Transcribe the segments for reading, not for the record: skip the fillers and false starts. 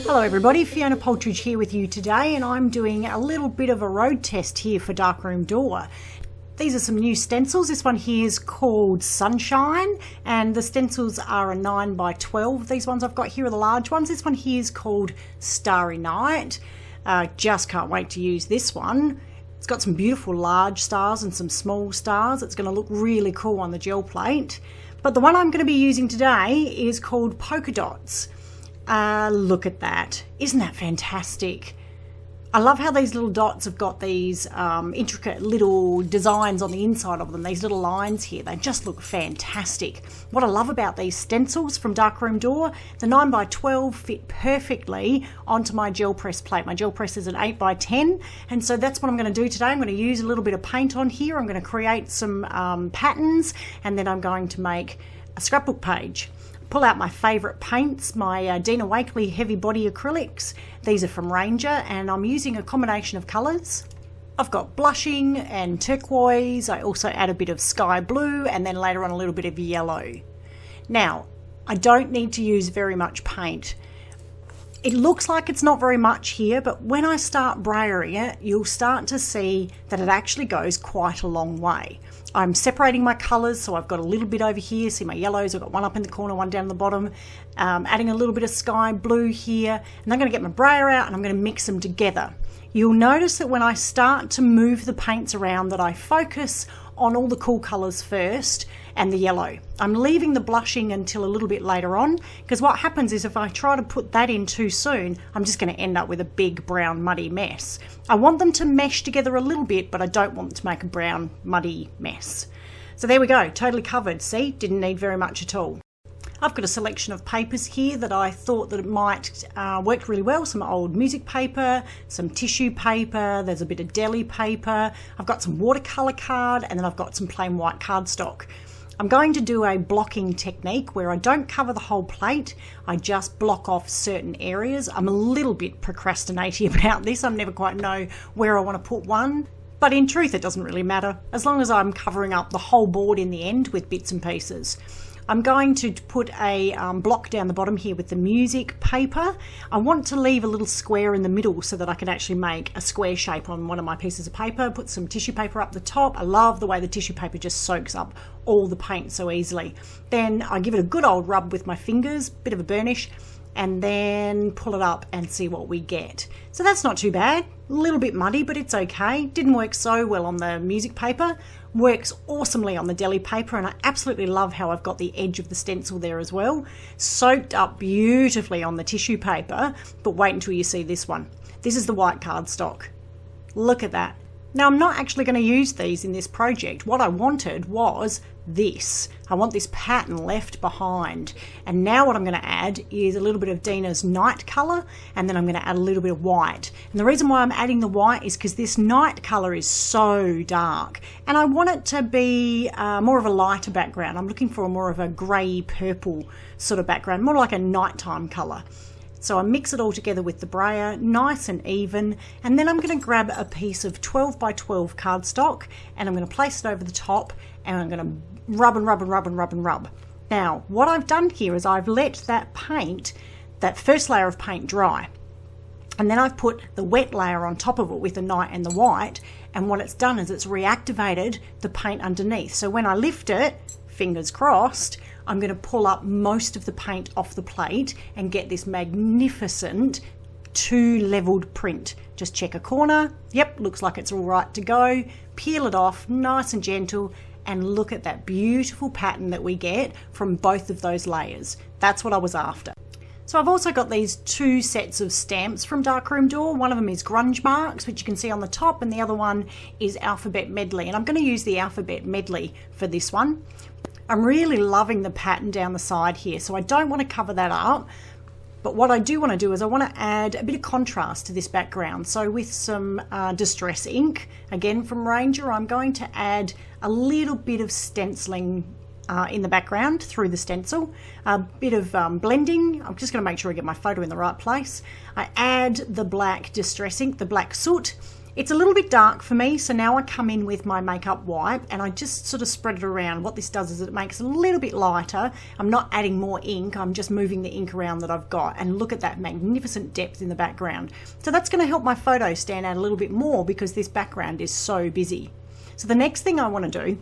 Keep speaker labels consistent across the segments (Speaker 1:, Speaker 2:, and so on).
Speaker 1: Hello everybody, Fiona Paltridge here with you today, and I'm doing a little bit of a road test here for Darkroom Door. These are some new stencils. This one here is called Sunshine, and the stencils are a 9x12. These ones I've got here are the large ones. This one here is called Starry Night. Just can't wait to use this one. It's got some beautiful large stars and some small stars. It's going to look really cool on the gel plate. But the one I'm going to be using today is called Polka Dots. Look at that. Isn't that fantastic? I love how these little dots have got these intricate little designs on the inside of them, these little lines here. They just look fantastic. What I love about these stencils from Darkroom Door, the 9x12 fit perfectly onto my gel press plate. My gel press is an 8x10, and so that's what I'm going to do today. I'm going to use a little bit of paint on here. I'm going to create some patterns, and then I'm going to make a scrapbook page. Pull out my favourite paints, my Dina Wakley heavy body acrylics. These are from Ranger, and I'm using a combination of colours. I've got blushing and turquoise. I also add a bit of sky blue, and then later on a little bit of yellow. Now, I don't need to use very much paint. It looks like it's not very much here, but when I start brayering it, you'll start to see that it actually goes quite a long way. I'm separating my colours, so I've got a little bit over here. See my yellows, I've got one up in the corner, one down the bottom. Adding a little bit of sky blue here, and I'm going to get my brayer out and I'm going to mix them together. You'll notice that when I start to move the paints around that I focus on all the cool colours first and the yellow. I'm leaving the blushing until a little bit later on, because what happens is if I try to put that in too soon, I'm just going to end up with a big brown muddy mess. I want them to mesh together a little bit, but I don't want them to make a brown muddy mess. So there we go, totally covered. See, didn't need very much at all. I've got a selection of papers here that I thought that it might work really well. Some old music paper, some tissue paper, there's a bit of deli paper. I've got some watercolour card, and then I've got some plain white cardstock. I'm going to do a blocking technique where I don't cover the whole plate. I just block off certain areas. I'm a little bit procrastinating about this. I never quite know where I want to put one. But in truth, it doesn't really matter, as long as I'm covering up the whole board in the end with bits and pieces. I'm going to put a block down the bottom here with the music paper. I want to leave a little square in the middle so that I can actually make a square shape on one of my pieces of paper. Put some tissue paper up the top. I love the way the tissue paper just soaks up all the paint so easily. Then I give it a good old rub with my fingers, bit of a burnish, and then pull it up and see what we get. So that's not too bad. A little bit muddy, but it's okay. Didn't work so well on the music paper. Works awesomely on the deli paper, and I absolutely love how I've got the edge of the stencil there as well. Soaked up beautifully on the tissue paper, but wait until you see this one. This is the white cardstock. Look at that. Now, I'm not actually going to use these in this project. What I wanted was this. I want this pattern left behind. And now what I'm going to add is a little bit of Dina's night colour, and then I'm going to add a little bit of white. And the reason why I'm adding the white is because this night colour is so dark, and I want it to be more of a lighter background. I'm looking for more of a grey purple sort of background, more like a nighttime colour. So I mix it all together with the brayer, nice and even, and then I'm going to grab a piece of 12x12 cardstock, and I'm going to place it over the top, and I'm going to rub and rub and rub and rub and rub. Now, what I've done here is I've let that paint, that first layer of paint, dry, and then I've put the wet layer on top of it with the night and the white, and what it's done is it's reactivated the paint underneath. So when I lift it, fingers crossed, I'm going to pull up most of the paint off the plate and get this magnificent two-leveled print. Just check a corner. Yep, looks like it's all right to go. Peel it off, nice and gentle, and look at that beautiful pattern that we get from both of those layers. That's what I was after. So I've also got these two sets of stamps from Darkroom Door. One of them is grunge marks, which you can see on the top, and the other one is alphabet medley. And I'm going to use the alphabet medley for this one. I'm really loving the pattern down the side here, so I don't want to cover that up. But what I do want to do is I want to add a bit of contrast to this background. So with some Distress ink, again from Ranger, I'm going to add a little bit of stenciling in the background through the stencil, a bit of blending. I'm just going to make sure I get my photo in the right place. I add the black Distress ink, the black soot, It's a little bit dark for me, so now I come in with my makeup wipe and I just sort of spread it around. What this does is it makes it a little bit lighter. I'm not adding more ink, I'm just moving the ink around that I've got, and look at that magnificent depth in the background. So that's going to help my photo stand out a little bit more because this background is so busy. So the next thing I want to do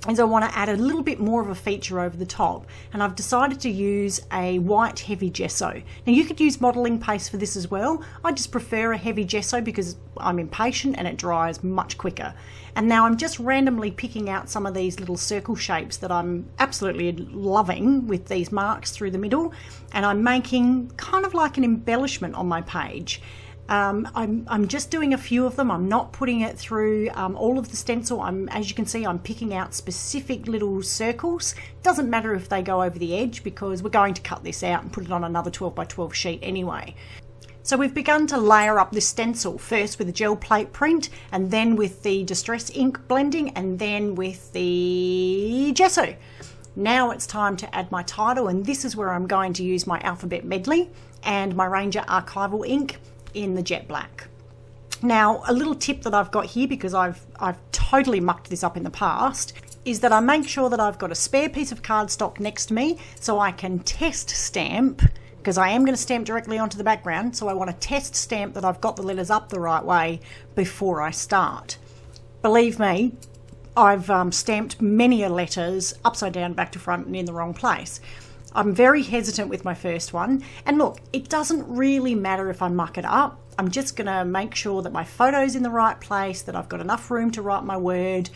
Speaker 1: is I want to add a little bit more of a feature over the top, and I've decided to use a white heavy gesso. Now you could use modelling paste for this as well. I just prefer a heavy gesso because I'm impatient and it dries much quicker. And now I'm just randomly picking out some of these little circle shapes that I'm absolutely loving with these marks through the middle, and I'm making kind of like an embellishment on my page. I'm just doing a few of them. I'm not putting it through all of the stencil. As you can see, I'm picking out specific little circles. Doesn't matter if they go over the edge because we're going to cut this out and put it on another 12 by 12 sheet anyway. So we've begun to layer up this stencil, first with the gel plate print, and then with the distress ink blending, and then with the gesso. Now it's time to add my title, and this is where I'm going to use my alphabet medley and my Ranger archival ink in the jet black. Now a little tip that I've got here, because I've totally mucked this up in the past, is that I make sure that I've got a spare piece of cardstock next to me so I can test stamp, because I am going to stamp directly onto the background, so I want to test stamp that I've got the letters up the right way before I start. Believe me, I've stamped many letters upside down, back to front, and in the wrong place. I'm very hesitant with my first one, and look, it doesn't really matter if I muck it up. I'm just going to make sure that my photo's in the right place, that I've got enough room to write my word,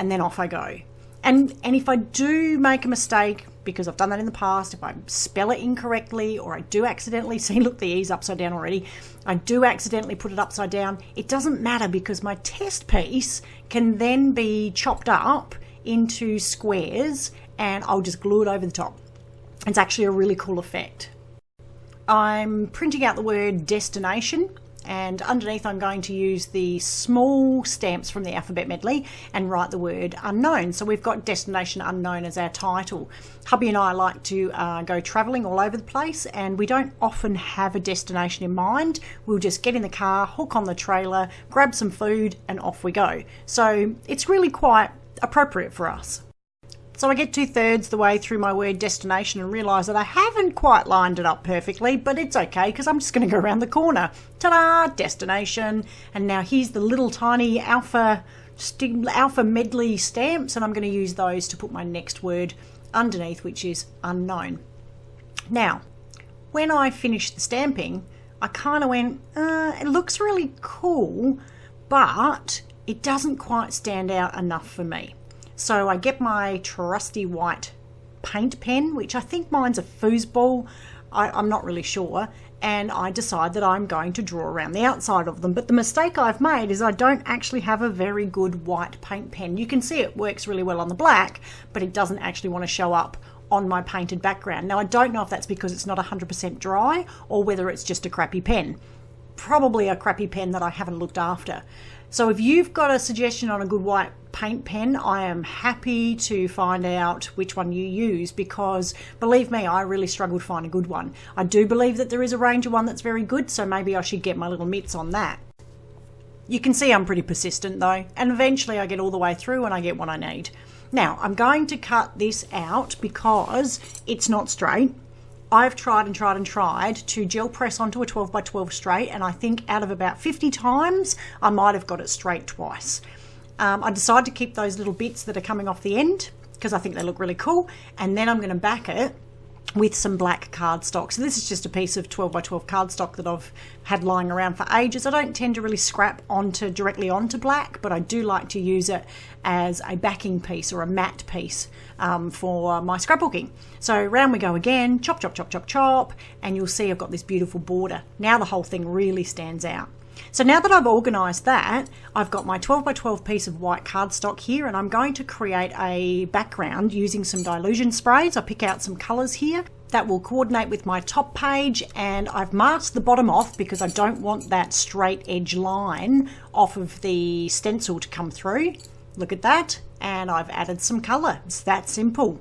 Speaker 1: and then off I go. And if I do make a mistake, because I've done that in the past, if I spell it incorrectly, or I do accidentally, see, look, the E's upside down already, I do accidentally put it upside down, it doesn't matter because my test piece can then be chopped up into squares and I'll just glue it over the top. It's actually a really cool effect. I'm printing out the word destination, and underneath I'm going to use the small stamps from the alphabet medley and write the word unknown. So we've got destination unknown as our title. Hubby and I like to go travelling all over the place, and we don't often have a destination in mind. We'll just get in the car, hook on the trailer, grab some food, and off we go. So it's really quite appropriate for us. So I get 2/3 the way through my word destination and realise that I haven't quite lined it up perfectly, but it's okay because I'm just going to go around the corner. Ta-da! Destination. And now here's the little tiny alpha medley stamps, and I'm going to use those to put my next word underneath, which is unknown. Now, when I finished the stamping, I kind of went, it looks really cool, but it doesn't quite stand out enough for me. So I get my trusty white paint pen, which I think mine's a foosball, I'm not really sure, and I decide that I'm going to draw around the outside of them. But the mistake I've made is I don't actually have a very good white paint pen. You can see it works really well on the black, but it doesn't actually want to show up on my painted background. Now I don't know if that's because it's not 100% dry or whether it's just a crappy pen. Probably a crappy pen that I haven't looked after. So if you've got a suggestion on a good white paint pen, I am happy to find out which one you use, because believe me, I really struggled to find a good one. I do believe that there is a Ranger one that's very good, so maybe I should get my little mitts on that. You can see I'm pretty persistent though, and eventually I get all the way through and I get what I need. Now I'm going to cut this out because it's not straight. I've tried and tried and tried to gel press onto a 12 by 12 straight, and I think out of about 50 times I might have got it straight twice. I decided to keep those little bits that are coming off the end because I think they look really cool, and then I'm going to back it with some black cardstock. So this is just a piece of 12 by 12 cardstock that I've had lying around for ages. I don't tend to really scrap directly onto black, but I do like to use it as a backing piece or a matte piece for my scrapbooking. So round we go again, chop, chop, chop, chop, chop, and you'll see I've got this beautiful border. Now the whole thing really stands out. So now that I've organised that, I've got my 12 by 12 piece of white cardstock here, and I'm going to create a background using some dilution sprays. I pick out some colours here that will coordinate with my top page, and I've masked the bottom off because I don't want that straight edge line off of the stencil to come through. Look at that, and I've added some colour. It's that simple.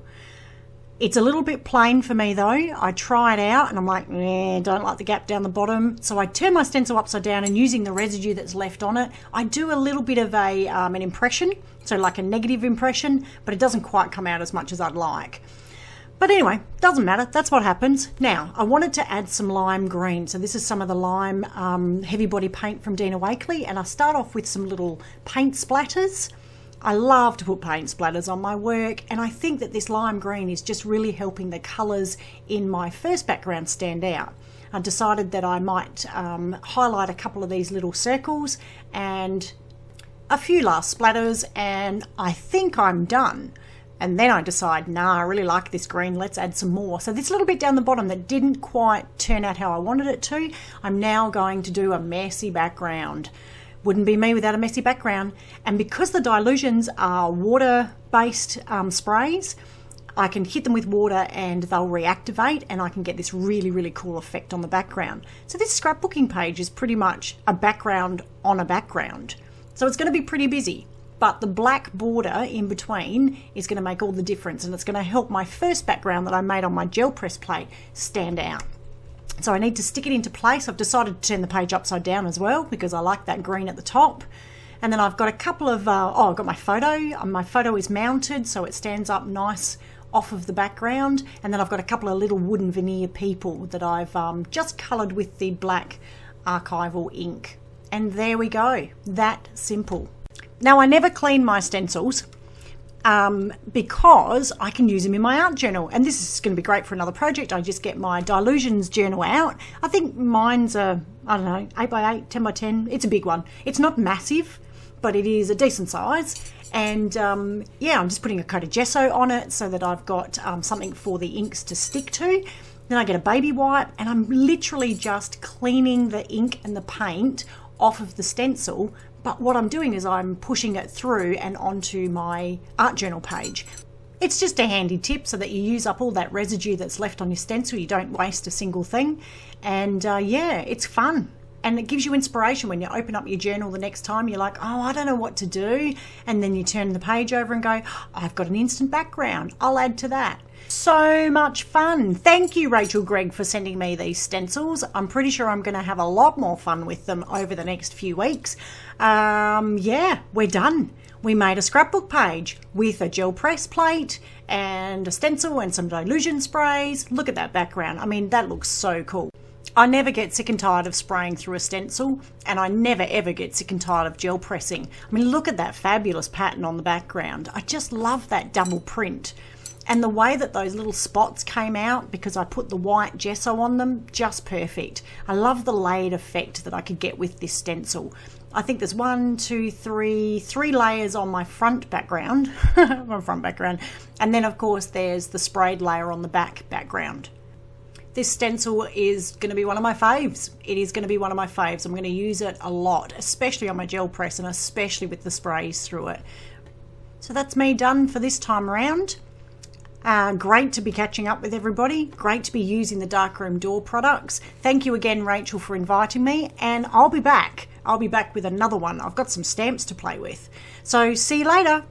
Speaker 1: It's a little bit plain for me though. I try it out and I'm like, don't like the gap down the bottom. So I turn my stencil upside down, and using the residue that's left on it, I do a little bit of an impression, so like a negative impression, but it doesn't quite come out as much as I'd like. But anyway, doesn't matter, that's what happens. Now, I wanted to add some lime green. So this is some of the lime heavy body paint from Dina Wakley, and I start off with some little paint splatters. I love to put paint splatters on my work, and I think that this lime green is just really helping the colours in my first background stand out. I decided that I might highlight a couple of these little circles and a few last splatters, and I think I'm done. And then I decide, nah, I really like this green, let's add some more. So this little bit down the bottom that didn't quite turn out how I wanted it to, I'm now going to do a messy background. Wouldn't be me without a messy background. And because the dilutions are water-based sprays, I can hit them with water and they'll reactivate, and I can get this really, really cool effect on the background. So this scrapbooking page is pretty much a background on a background. So it's going to be pretty busy. But the black border in between is going to make all the difference, and it's going to help my first background that I made on my gel press plate stand out. So I need to stick it into place. I've decided to turn the page upside down as well because I like that green at the top. And then I've got a couple of, I've got my photo. My photo is mounted so it stands up nice off of the background. And then I've got a couple of little wooden veneer people that I've just coloured with the black archival ink. And there we go, that simple. Now, I never clean my stencils because I can use them in my art journal, and this is going to be great for another project. I just get my dilutions journal out. I think mine's a, I don't know, 8x8, 10x10. It's a big one. It's not massive, but it is a decent size. And yeah, I'm just putting a coat of gesso on it so that I've got something for the inks to stick to. Then I get a baby wipe, and I'm literally just cleaning the ink and the paint off of the stencil. But what I'm doing is I'm pushing it through and onto my art journal page. It's just a handy tip so that you use up all that residue that's left on your stencil. You don't waste a single thing. And yeah, it's fun. And it gives you inspiration when you open up your journal the next time. You're like, oh, I don't know what to do. And then you turn the page over and go, I've got an instant background. I'll add to that. So much fun. Thank you, Rachel Gregg, for sending me these stencils. I'm pretty sure I'm going to have a lot more fun with them over the next few weeks. Yeah, we're done. We made a scrapbook page with a gel press plate and a stencil and some dilution sprays. Look at that background. I mean, that looks so cool. I never get sick and tired of spraying through a stencil, and I never ever get sick and tired of gel pressing. I mean, look at that fabulous pattern on the background. I just love that double print. And the way that those little spots came out, because I put the white gesso on them, just perfect. I love the layered effect that I could get with this stencil. I think there's 1, 2, 3 layers on my front background, and then of course there's the sprayed layer on the back background. This stencil is going to be one of my faves. It is going to be one of my faves. I'm going to use it a lot, especially on my gel press and especially with the sprays through it. So that's me done for this time around. Great to be catching up with everybody. Great to be using the Darkroom Door products. Thank you again, Rachel, for inviting me, and I'll be back. I'll be back with another one. I've got some stamps to play with. So see you later.